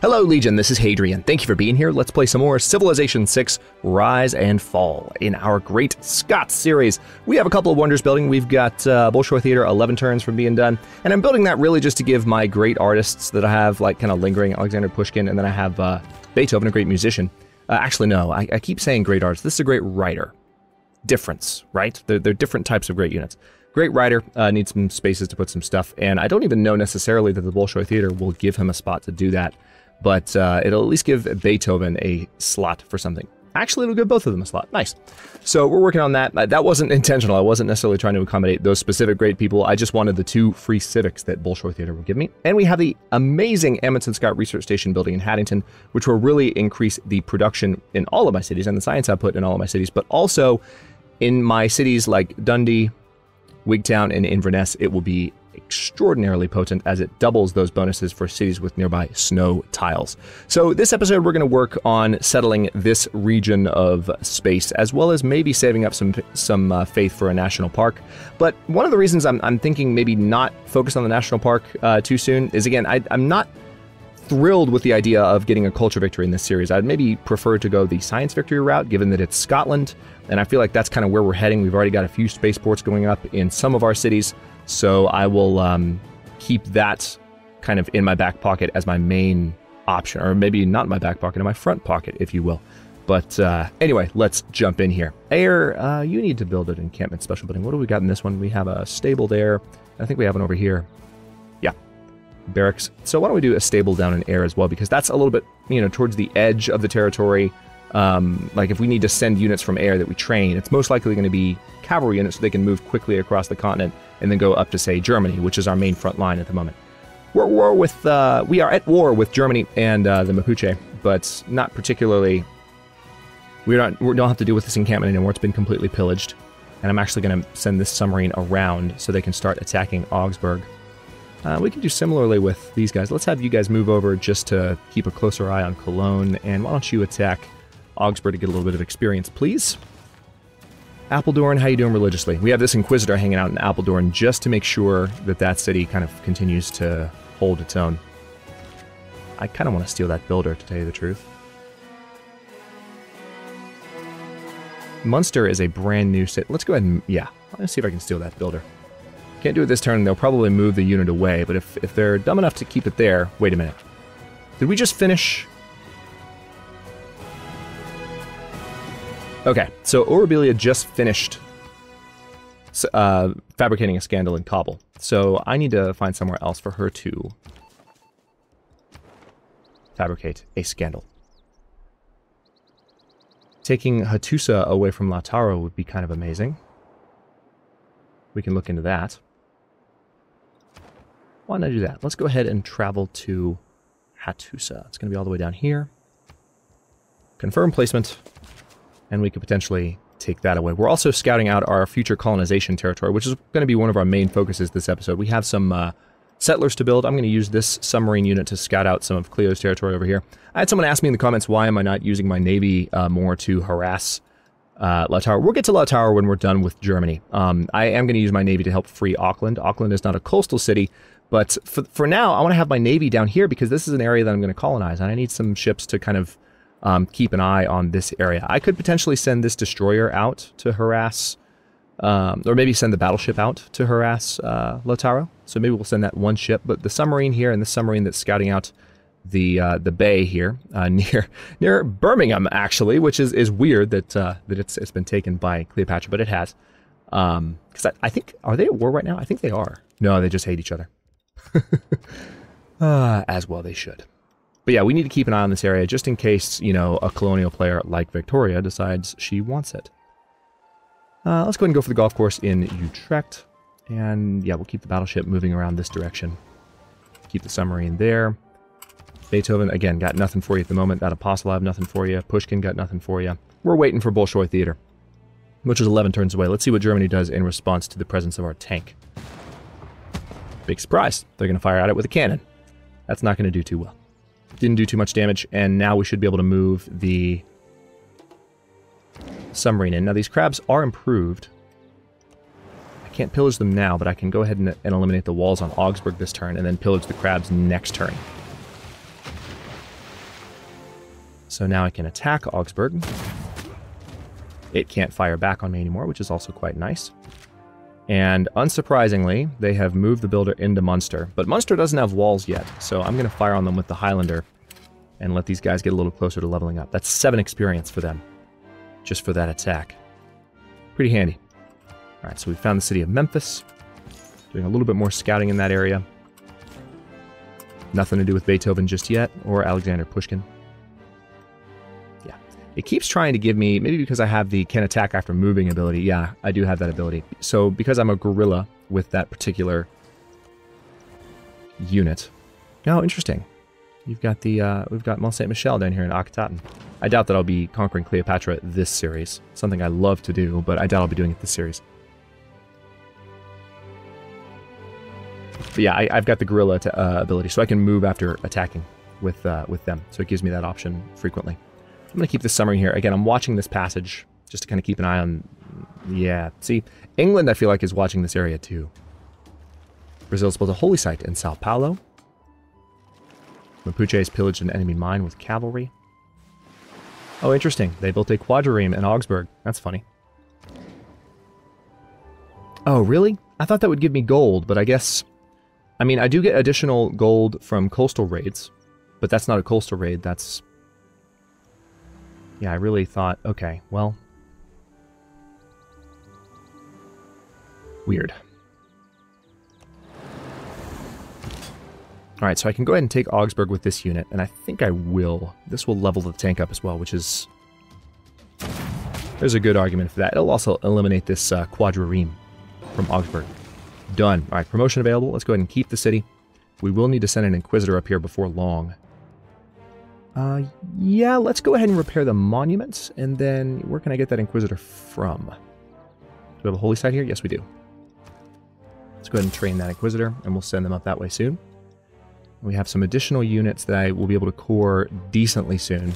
Hello Legion, this is Hadrian. Thank you for being here. Let's play some more Civilization 6 Rise and Fall in our great SCOT series. We have a couple of wonders building. We've got Bolshoi Theater, 11 turns from being done. And I'm building that really just to give my great artists that I have, like, kind of lingering, Alexander Pushkin, and then I have Beethoven, a great musician. Actually, no, I keep saying great artist. This is a great writer. Difference, right? They're different types of great units. Great writer, needs some spaces to put some stuff, and I don't even know necessarily that the Bolshoi Theater will give him a spot to do that. But it'll at least give Beethoven a slot for something. Actually, it'll give both of them a slot. Nice. So we're working on that. That wasn't intentional. I wasn't necessarily trying to accommodate those specific great people. I just wanted the 2 free civics that Bolshoi Theater will give me. And we have the amazing Amundsen Scott Research Station building in Haddington, which will really increase the production in all of my cities and the science output in all of my cities. But also in my cities like Dundee, Wigtown, and Inverness, it will be extraordinarily potent as it doubles those bonuses for cities with nearby snow tiles. So this episode we're going to work on settling this region of space, as well as maybe saving up some faith for a national park. But one of the reasons I'm thinking maybe not focus on the national park too soon is, again, I'm not thrilled with the idea of getting a culture victory in this series. I'd maybe prefer to go the science victory route, given that it's Scotland, and I feel like that's kind of where we're heading. We've already got a few spaceports going up in some of our cities, so I will keep that kind of in my back pocket as my main option, or maybe not in my back pocket, in my front pocket, if you will. But anyway, let's jump in here. Air, you need to build an encampment special building. What do we got in this one? We have a stable there. I think we have one over here. Yeah, barracks. So why don't we do a stable down in air as well, because that's a little bit, towards the edge of the territory. Like if we need to send units from air that we train, it's most likely going to be cavalry units so they can move quickly across the continent and then go up to, say, Germany, which is our main front line at the moment. We are at war with Germany and the Mapuche, but not particularly. We don't have to deal with this encampment anymore. It's been completely pillaged, and I'm actually going to send this submarine around so they can start attacking Augsburg. We can do similarly with these guys. Let's have you guys move over just to keep a closer eye on Cologne, and why don't you attack Augsburg to get a little bit of experience, please? Apeldoorn, how you doing religiously? We have this Inquisitor hanging out in Apeldoorn just to make sure that that city kind of continues to hold its own. I kind of want to steal that builder, to tell you the truth. Munster is a brand new city. Let's go ahead and, yeah, let's see if I can steal that builder. Can't do it this turn. They'll probably move the unit away, but if they're dumb enough to keep it there... Wait a minute. Did we just finish... Okay, so Orabilia just finished fabricating a scandal in Kabul, so I need to find somewhere else for her to fabricate a scandal. Taking Hattusa away from Lautaro would be kind of amazing. We can look into that. Why not do that? Let's go ahead and travel to Hattusa. It's going to be all the way down here. Confirm placement. And we could potentially take that away. We're also scouting out our future colonization territory, which is going to be one of our main focuses this episode. We have some settlers to build. I'm going to use this submarine unit to scout out some of Cleo's territory over here. I had someone ask me in the comments, why am I not using my navy more to harass Lautaro? We'll get to Lautaro when we're done with Germany. I am going to use my navy to help free Auckland. Auckland is not a coastal city, but for now, I want to have my navy down here because this is an area that I'm going to colonize, and I need some ships to kind of keep an eye on this area. I could potentially send this destroyer out to harass, or maybe send the battleship out to harass Lautaro. So maybe we'll send that one ship. But the submarine here and the submarine that's scouting out the bay here near Birmingham, actually, which is weird that it's been taken by Cleopatra, but it has. Because I think, are they at war right now? I think they are. No, they just hate each other. As well they should. But yeah, we need to keep an eye on this area just in case, a colonial player like Victoria decides she wants it. Let's go ahead and go for the golf course in Utrecht. And yeah, we'll keep the battleship moving around this direction. Keep the submarine there. Beethoven, again, got nothing for you at the moment. That Apostle, have nothing for you. Pushkin got nothing for you. We're waiting for Bolshoi Theater, which is 11 turns away. Let's see what Germany does in response to the presence of our tank. Big surprise. They're going to fire at it with a cannon. That's not going to do too well. Didn't do too much damage, and now we should be able to move the submarine in. Now, these crabs are improved. I can't pillage them now, but I can go ahead and eliminate the walls on Augsburg this turn, and then pillage the crabs next turn. So now I can attack Augsburg. It can't fire back on me anymore, which is also quite nice. And unsurprisingly, they have moved the builder into Munster. But Munster doesn't have walls yet, so I'm going to fire on them with the Highlander and let these guys get a little closer to leveling up. That's 7 experience for them, just for that attack. Pretty handy. All right, so we found the city of Memphis. Doing a little bit more scouting in that area. Nothing to do with Beethoven just yet, or Alexander Pushkin. Yeah. It keeps trying to give me, maybe because I have the can attack after moving ability. Yeah, I do have that ability. So because I'm a guerrilla with that particular unit. Oh, interesting. You've got the, we've got Mont Saint-Michel down here in Akhetaten. I doubt that I'll be conquering Cleopatra this series. Something I love to do, but I doubt I'll be doing it this series. But yeah, I've got the guerrilla ability, so I can move after attacking with them. So it gives me that option frequently. I'm going to keep this summary here. Again, I'm watching this passage just to kind of keep an eye on... Yeah, see, England, I feel like, is watching this area too. Brazil's built a holy site in Sao Paulo. Mapuche has pillaged an enemy mine with cavalry. Oh, interesting. They built a quadrireme in Augsburg. That's funny. Oh, really? I thought that would give me gold, but I guess... I mean, I do get additional gold from coastal raids, but that's not a coastal raid, that's... Yeah, I really thought, okay, well... Weird. Alright, so I can go ahead and take Augsburg with this unit, and I think I will. This will level the tank up as well, which is... There's a good argument for that. It'll also eliminate this quadrireme from Augsburg. Done. Alright, promotion available. Let's go ahead and keep the city. We will need to send an Inquisitor up here before long. Yeah, let's go ahead and repair the monuments, and then where can I get that Inquisitor from? Do we have a holy site here? Yes, we do. Let's go ahead and train that Inquisitor, and we'll send them up that way soon. We have some additional units that I will be able to core decently soon.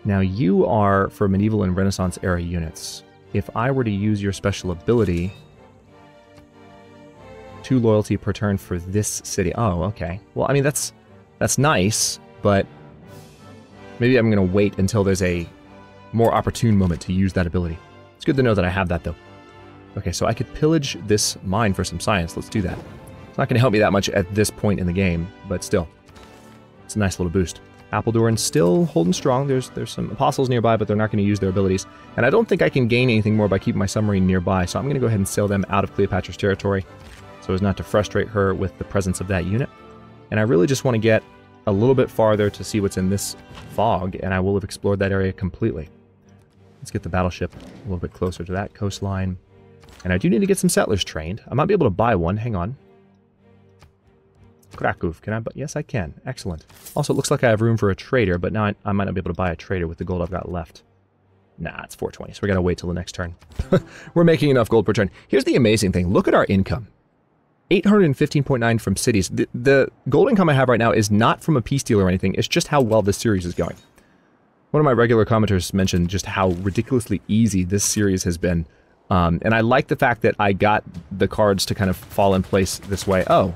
Now, you are for medieval and Renaissance era units. If I were to use your special ability... 2 loyalty per turn for this city. Oh, okay. Well, I mean, that's nice, but maybe I'm going to wait until there's a more opportune moment to use that ability. It's good to know that I have that, though. Okay, so I could pillage this mine for some science. Let's do that. It's not going to help me that much at this point in the game, but still. It's a nice little boost. Apeldoorn still holding strong. There's some apostles nearby, but they're not going to use their abilities. And I don't think I can gain anything more by keeping my submarine nearby, so I'm going to go ahead and sail them out of Cleopatra's territory, so as not to frustrate her with the presence of that unit. And I really just want to get a little bit farther to see what's in this fog, and I will have explored that area completely. Let's get the battleship a little bit closer to that coastline. And I do need to get some settlers trained. I might be able to buy one. Hang on. Krakow, can I? But yes, I can. Excellent. Also, it looks like I have room for a trader, but now I might not be able to buy a trader with the gold I've got left. Nah, it's 420, so we gotta wait till the next turn. We're making enough gold per turn. Here's the amazing thing. Look at our income. 815.9 from cities. The gold income I have right now is not from a peace deal or anything. It's just how well this series is going. One of my regular commenters mentioned just how ridiculously easy this series has been. And I like the fact that I got the cards to kind of fall in place this way. Oh,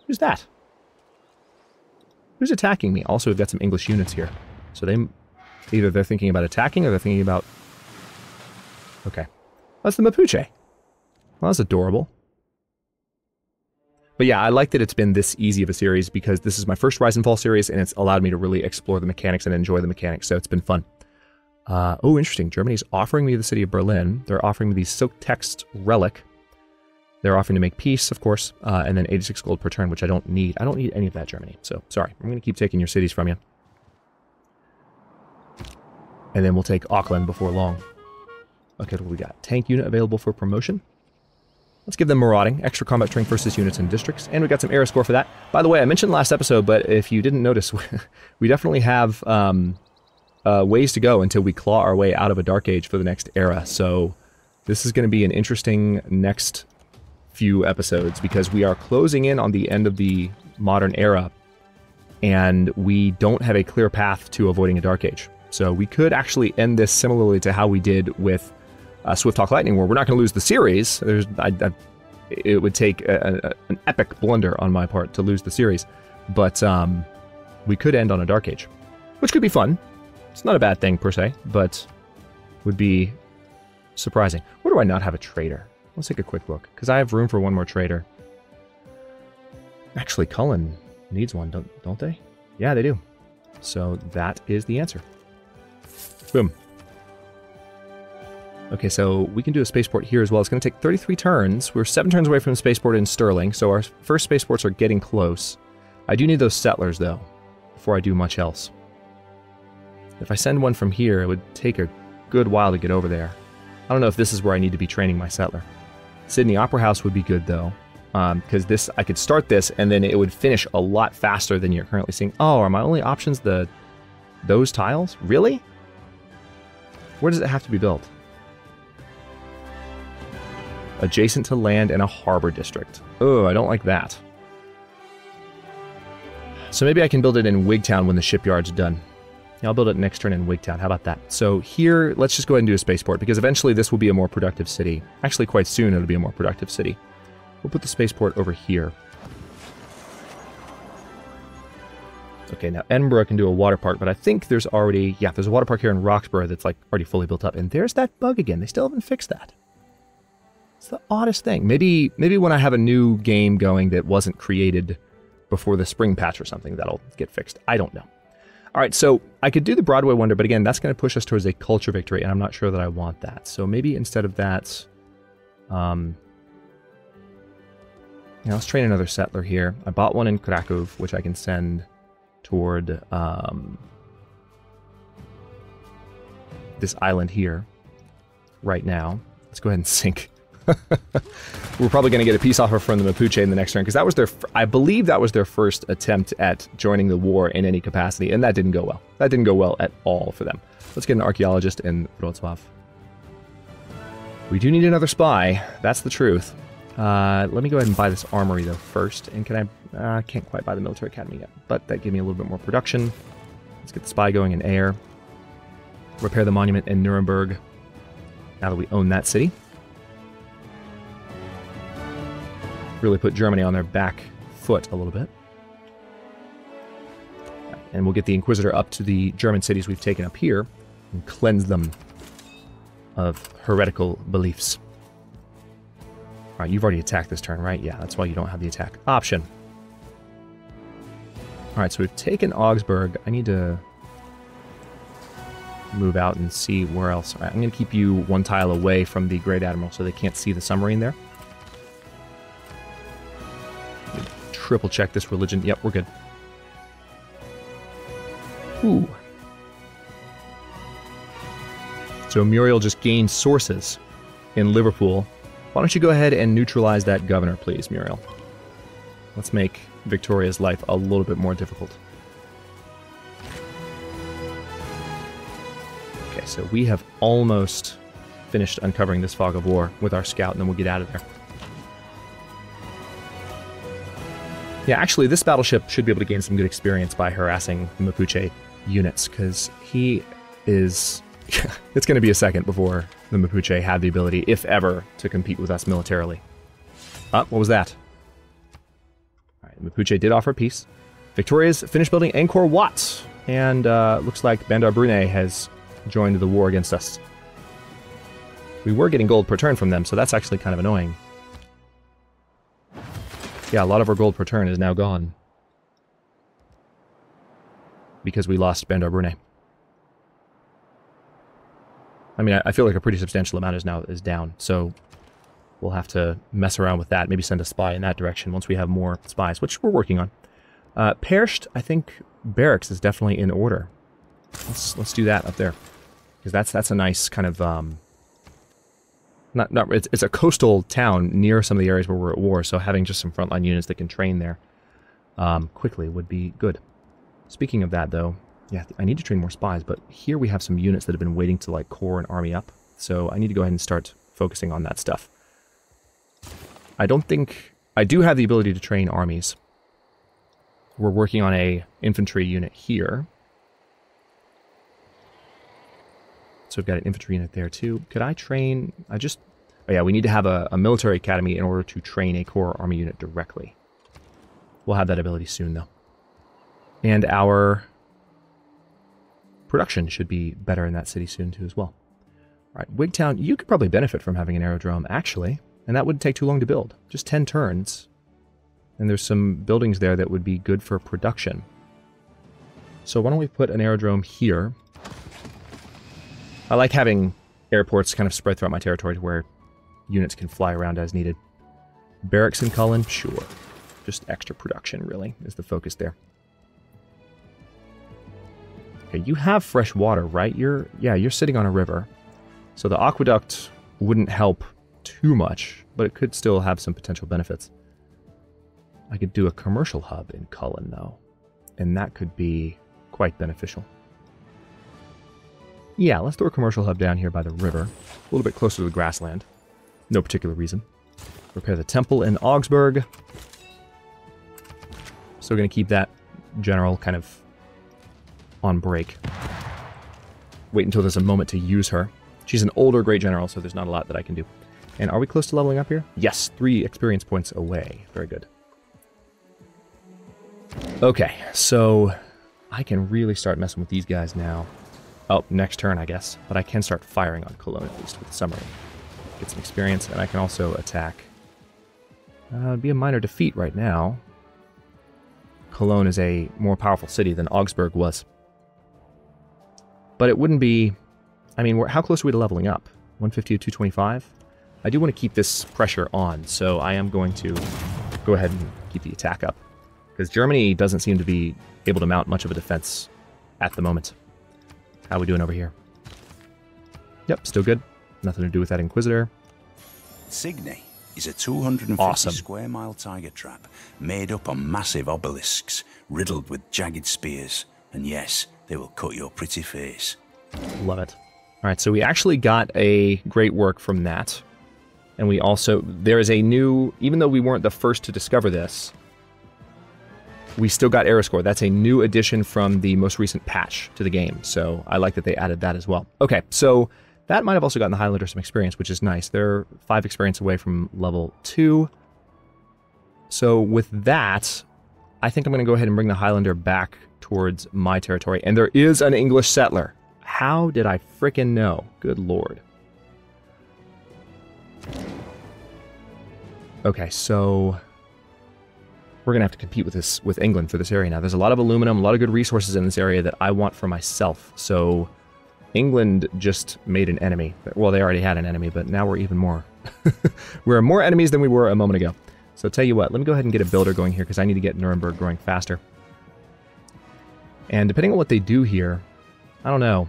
who's that? Who's attacking me? Also, we've got some English units here. So either they're thinking about attacking or they're thinking about... Okay. That's the Mapuche. Well, that's adorable. But yeah, I like that it's been this easy of a series because this is my first Rise and Fall series, and it's allowed me to really explore the mechanics and enjoy the mechanics, so it's been fun. Oh, interesting. Germany's offering me the city of Berlin. They're offering me the Silk Text Relic. They're offering to make peace, of course, and then 86 gold per turn, which I don't need. I don't need any of that, Germany. So, sorry. I'm going to keep taking your cities from you. And then we'll take Auckland before long. Okay, what do we got? Tank unit available for promotion. Let's give them marauding, extra combat strength versus units and districts, and we got some era score for that. By the way, I mentioned last episode, but if you didn't notice, we definitely have ways to go until we claw our way out of a Dark Age for the next era. So this is going to be an interesting next few episodes because we are closing in on the end of the modern era, and we don't have a clear path to avoiding a Dark Age. So we could actually end this similarly to how we did with Swift Talk Lightning, where we're not going to lose the series. It would take an epic blunder on my part to lose the series, but we could end on a Dark Age, which could be fun. It's not a bad thing per se, but would be surprising. Where do I not have a trader? Let's take a quick look, because I have room for one more trader. Actually, Cullen needs one, don't they? Yeah, they do. So that is the answer. Boom. Okay, so we can do a spaceport here as well. It's going to take 33 turns. We're 7 turns away from the spaceport in Sterling, so our first spaceports are getting close. I do need those settlers, though, before I do much else. If I send one from here, it would take a good while to get over there. I don't know if this is where I need to be training my settler. Sydney Opera House would be good, though, because this I could start this, and then it would finish a lot faster than you're currently seeing. Oh, are my only options those tiles? Really? Where does it have to be built? Adjacent to land and a harbor district. Oh, I don't like that. So maybe I can build it in Wigtown when the shipyard's done. Yeah, I'll build it next turn in Wigtown. How about that? So here, let's just go ahead and do a spaceport, because eventually this will be a more productive city. Actually, quite soon it'll be a more productive city. We'll put the spaceport over here. Okay, now Edinburgh can do a water park, but I think there's already... Yeah, there's a water park here in Roxborough that's like already fully built up. And there's that bug again. They still haven't fixed that. It's the oddest thing. Maybe when I have a new game going that wasn't created before the spring patch or something, that'll get fixed. I don't know. All right, so I could do the Broadway Wonder, but again, that's going to push us towards a culture victory, and I'm not sure that I want that. So maybe instead of that, yeah, let's train another settler here. I bought one in Krakow, which I can send toward this island here right now. Let's go ahead and sink. We're probably going to get a peace offer from the Mapuche in the next turn, because that was their, I believe that was their first attempt at joining the war in any capacity, and that didn't go well. That didn't go well at all for them. Let's get an archaeologist in Wrocław. We do need another spy. That's the truth. Let me go ahead and buy this armory, though, first. And can I can't quite buy the military academy yet, but that gave me a little bit more production. Let's get the spy going in air. Repair the monument in Nuremberg, now that we own that city. Really put Germany on their back foot a little bit. And we'll get the Inquisitor up to the German cities we've taken up here and cleanse them of heretical beliefs. All right, you've already attacked this turn, right? Yeah, that's why you don't have the attack option. All right, so we've taken Augsburg. I need to move out and see where else. All right, I'm going to keep you one tile away from the Great Admiral so they can't see the submarine there. Triple check this religion. Yep, we're good. Ooh. So Muriel just gained sources in Liverpool. Why don't you go ahead and neutralize that governor, please, Muriel? Let's make Victoria's life a little bit more difficult. Okay, so we have almost finished uncovering this fog of war with our scout, and then we'll get out of there. Yeah, actually, this battleship should be able to gain some good experience by harassing the Mapuche units, because he is... it's going to be a second before the Mapuche have the ability, if ever, to compete with us militarily. What was that? All right, Mapuche did offer peace. Victoria's finished building Angkor Wat, and looks like Bandar Brunei has joined the war against us. We were getting gold per turn from them, so that's actually kind of annoying. Yeah, a lot of our gold per turn is now gone. Because we lost Bandar Brunei. I mean, I feel like a pretty substantial amount is down, so we'll have to mess around with that. Maybe send a spy in that direction once we have more spies, which we're working on. Perished, I think barracks is definitely in order. Let's do that up there, because that's a nice kind of it's a coastal town near some of the areas where we're at war, so having just some frontline units that can train there quickly would be good. Speaking of that, though, yeah, I need to train more spies, but here we have some units that have been waiting to like core an army up, so I need to go ahead and start focusing on that stuff. I don't think... I do have the ability to train armies. We're working on a infantry unit here. So we've got an infantry unit there too. Could I train... Oh yeah, we need to have a military academy in order to train a core army unit directly. We'll have that ability soon, though. And our production should be better in that city soon too as well. All right, Wigtown, you could probably benefit from having an aerodrome, actually, and that wouldn't take too long to build. Just 10 turns, and there's some buildings there that would be good for production. So why don't we put an aerodrome here? I like having airports kind of spread throughout my territory to where units can fly around as needed. Barracks in Cullen? Sure. Just extra production, really, is the focus there. Okay, you have fresh water, right? You're sitting on a river. So the aqueduct wouldn't help too much, but it could still have some potential benefits. I could do a commercial hub in Cullen, though, and that could be quite beneficial. Yeah, let's throw a commercial hub down here by the river, a little bit closer to the grassland. No particular reason. Repair the temple in Augsburg. Still going to keep that general kind of on break. Wait until there's a moment to use her. She's an older great general, so there's not a lot that I can do. And are we close to leveling up here? Yes, 3 experience points away. Very good. Okay, so I can really start messing with these guys now. Oh, next turn, I guess. But I can start firing on Cologne, at least with the summary. Get some experience, and I can also attack. It'd be a minor defeat right now. Cologne is a more powerful city than Augsburg was. But it wouldn't be... I mean, how close are we to leveling up? 150 to 225? I do want to keep this pressure on, so I am going to go ahead and keep the attack up. Because Germany doesn't seem to be able to mount much of a defense at the moment. How are we doing over here? Yep, still good. Nothing to do with that Inquisitor. Signy is a 250 square mile tiger trap made up on massive obelisks, riddled with jagged spears. And yes, they will cut your pretty face. Love it. All right, so we actually got a great work from that. And we also, there is a new, even though we weren't the first to discover this, we still got Aeroscore. That's a new addition from the most recent patch to the game. So I like that they added that as well. Okay, so that might have also gotten the Highlander some experience, which is nice. They're 5 experience away from level 2. So with that, I think I'm going to go ahead and bring the Highlander back towards my territory. And there is an English settler. How did I frickin' know? Good lord. Okay, so we're going to have to compete with England for this area now. There's a lot of aluminum, a lot of good resources in this area that I want for myself. So England just made an enemy. Well, they already had an enemy, but now we're even more. We're more enemies than we were a moment ago. So tell you what, let me go ahead and get a builder going here because I need to get Nuremberg growing faster. And depending on what they do here, I don't know.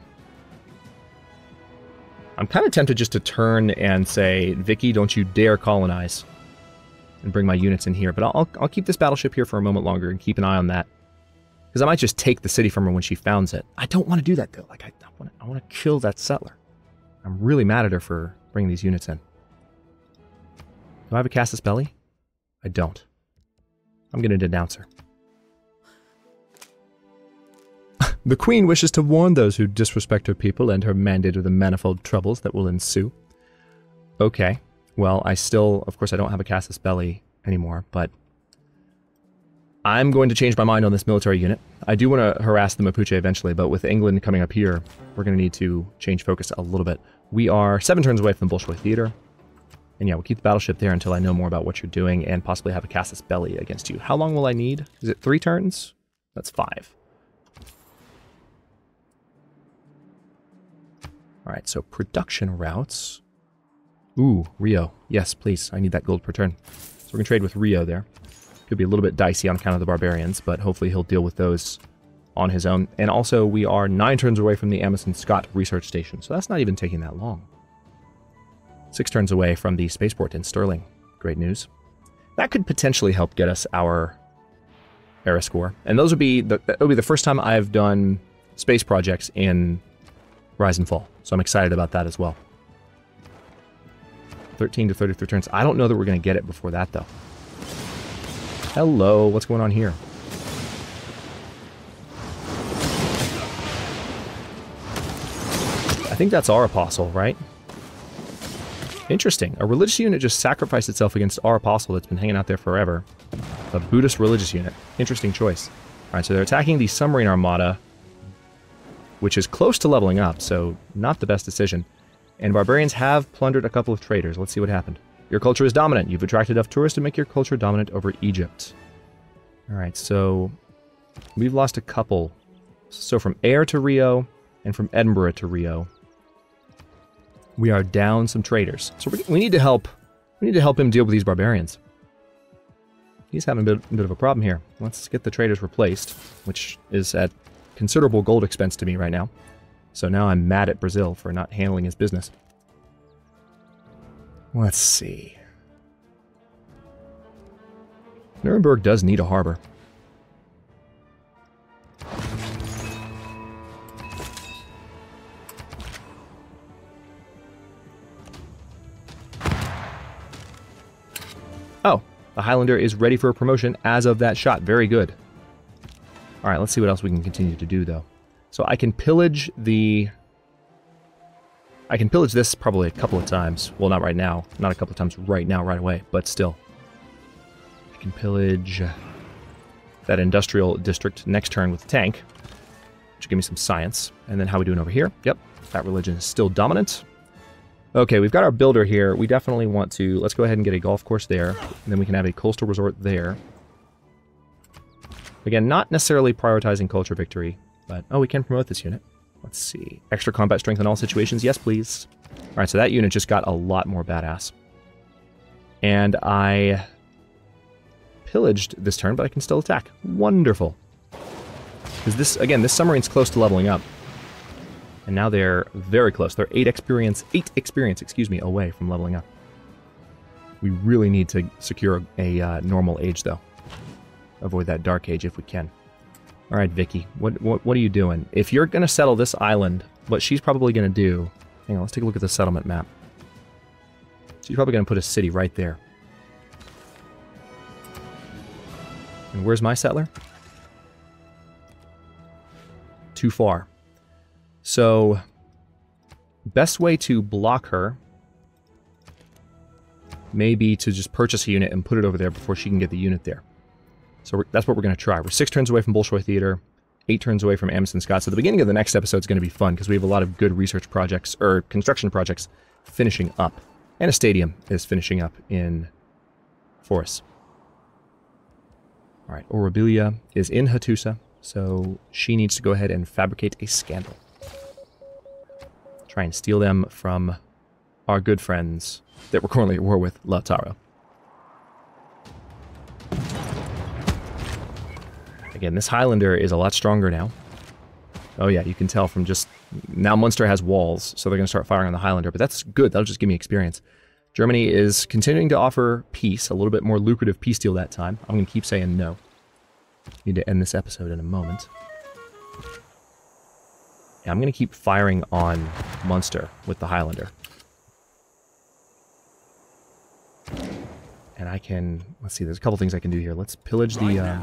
I'm kind of tempted just to turn and say, Vicky, don't you dare colonize. And bring my units in here. But I'll keep this battleship here for a moment longer and keep an eye on that. Because I might just take the city from her when she founds it. I don't want to do that, though. Like, I want to kill that settler. I'm really mad at her for bringing these units in. Do I have a Casus Belli? I don't. I'm going to denounce her. The Queen wishes to warn those who disrespect her people and her mandate of the manifold troubles that will ensue. Okay. Well, I still, of course, I don't have a Casus Belli anymore, but I'm going to change my mind on this military unit. I do want to harass the Mapuche eventually, but with England coming up here, we're going to need to change focus a little bit. We are 7 turns away from the Bolshoi Theater. And yeah, we'll keep the battleship there until I know more about what you're doing and possibly have a Casus Belli against you. How long will I need? Is it 3 turns? That's 5. Alright, so production routes. Ooh, Rio. Yes, please. I need that gold per turn. So we're going to trade with Rio there. Could be a little bit dicey on account of the barbarians, but hopefully he'll deal with those on his own. And also, we are 9 turns away from the Amazon SCOT research station, so that's not even taking that long. 6 turns away from the spaceport in Stirling. Great news. That could potentially help get us our era score. And those would be that'll be the first time I've done space projects in Rise and Fall. So I'm excited about that as well. 13 to 33 turns. I don't know that we're going to get it before that, though. Hello, what's going on here? I think that's our apostle, right? Interesting. A religious unit just sacrificed itself against our apostle that's been hanging out there forever. A Buddhist religious unit. Interesting choice. Alright, so they're attacking the submarine armada. which is close to leveling up, so not the best decision. And barbarians have plundered a couple of traders. Let's see what happened. Your culture is dominant. You've attracted enough tourists to make your culture dominant over Egypt. Alright, so we've lost a couple. So from Ayr to Rio, and from Edinburgh to Rio, we are down some traders. So we need to help. We need to help him deal with these barbarians. He's having a bit of a problem here. Let's get the traders replaced, which is at considerable gold expense to me right now. So now I'm mad at Brazil for not handling his business. Let's see. Nuremberg does need a harbor. Oh, the Highlander is ready for a promotion as of that shot. Very good. Alright, let's see what else we can continue to do, though. So I can pillage the... I can pillage this probably a couple of times. Well, not right now. Not a couple of times right now, right away, but still. I can pillage that industrial district next turn with a tank, which will give me some science. And then how are we doing over here? Yep, that religion is still dominant. Okay, we've got our builder here. We definitely want to... Let's go ahead and get a golf course there. And then we can have a coastal resort there. Again, not necessarily prioritizing culture victory, but... Oh, we can promote this unit. Let's see. Extra combat strength in all situations. Yes, please. Alright, so that unit just got a lot more badass. And I pillaged this turn, but I can still attack. Wonderful. Because this, again, this submarine's close to leveling up. And now they're very close. They're 8 experience, excuse me, away from leveling up. We really need to secure a normal age, though. Avoid that dark age if we can. All right, Vicky, what are you doing? If you're going to settle this island, what she's probably going to do... Hang on, let's take a look at the settlement map. She's probably going to put a city right there. And where's my settler? Too far. So, best way to block her may be to just purchase a unit and put it over there before she can get the unit there. So that's what we're going to try. We're 6 turns away from Bolshoi Theater, 8 turns away from Amundsen Scott. So the beginning of the next episode is going to be fun because we have a lot of good research projects, or construction projects, finishing up. And a stadium is finishing up in Forest. All right, Orabilia is in Hattusa, so she needs to go ahead and fabricate a scandal. Try and steal them from our good friends that we're currently at war with, Lautaro. Again, this Highlander is a lot stronger now. Oh yeah, you can tell from just... Now Munster has walls, so they're going to start firing on the Highlander, but that's good. That'll just give me experience. Germany is continuing to offer peace, a little bit more lucrative peace deal that time. I'm going to keep saying no. Need to end this episode in a moment. Yeah, I'm going to keep firing on Munster with the Highlander. And I can... Let's see, there's a couple things I can do here. Let's pillage the...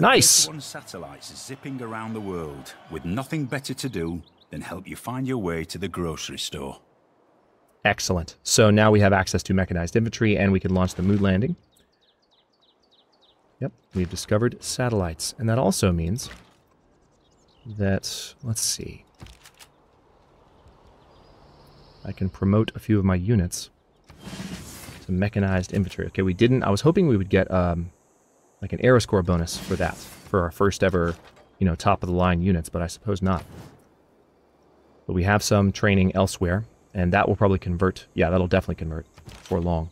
Nice! Satellites zipping around the world with nothing better to do than help you find your way to the grocery store. Excellent. So now we have access to mechanized infantry and we can launch the mood landing. Yep, we've discovered satellites. And that also means that, let's see, I can promote a few of my units to mechanized infantry. Okay, we didn't, I was hoping we would get like an arrow score bonus for that, for our first ever, you know, top of the line units, but I suppose not. But we have some training elsewhere, and that will probably convert. Yeah, that'll definitely convert for long.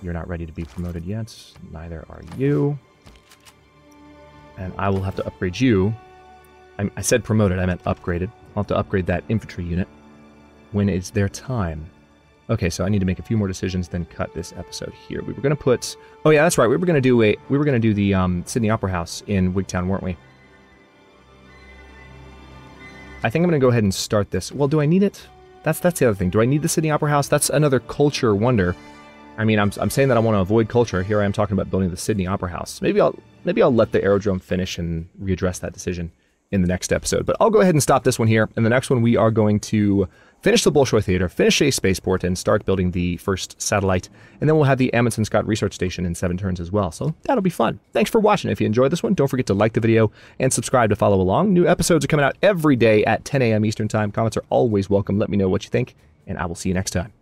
You're not ready to be promoted yet. Neither are you. And I will have to upgrade you. I said promoted, I meant upgraded. I'll have to upgrade that infantry unit when it's their time. Okay, so I need to make a few more decisions, then cut this episode here. We were going to put... Oh yeah, that's right. We were going to do the Sydney Opera House in Wigtown, weren't we? I think I'm going to go ahead and start this. Well, do I need it? That's the other thing. Do I need the Sydney Opera House? That's another culture wonder. I mean, I'm saying that I want to avoid culture. Here I am talking about building the Sydney Opera House. Maybe I'll let the aerodrome finish and readdress that decision in the next episode. But I'll go ahead and stop this one here. In the next one, we are going to finish the Bolshoi Theater, finish a spaceport, and start building the first satellite. And then we'll have the Amundsen Scott Research Station in 7 turns as well. So that'll be fun. Thanks for watching. If you enjoyed this one, don't forget to like the video and subscribe to follow along. New episodes are coming out every day at 10 a.m. Eastern Time. Comments are always welcome. Let me know what you think, and I will see you next time.